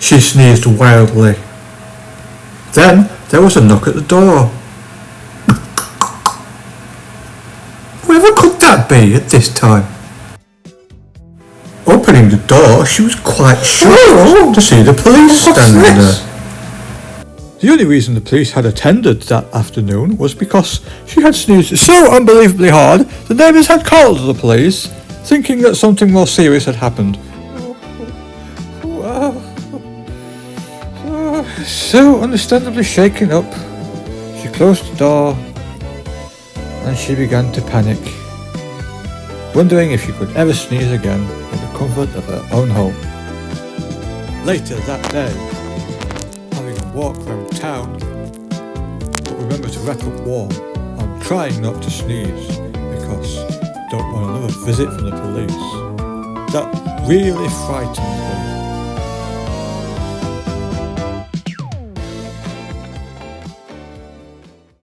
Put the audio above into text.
She sneezed wildly. Then there was a knock at the door. Whoever could that be at this time? Opening the door, she was quite shocked to see the police standing there. The only reason the police had attended that afternoon was because she had sneezed so unbelievably hard, the neighbours had called the police, thinking that something more serious had happened. So understandably shaken up, she closed the door and she began to panic, wondering if she could ever sneeze again in the comfort of her own home. Later that day, having a walk around town, but remember to wrap up warm and trying not to sneeze because you don't want another visit from the police. That really frightened her.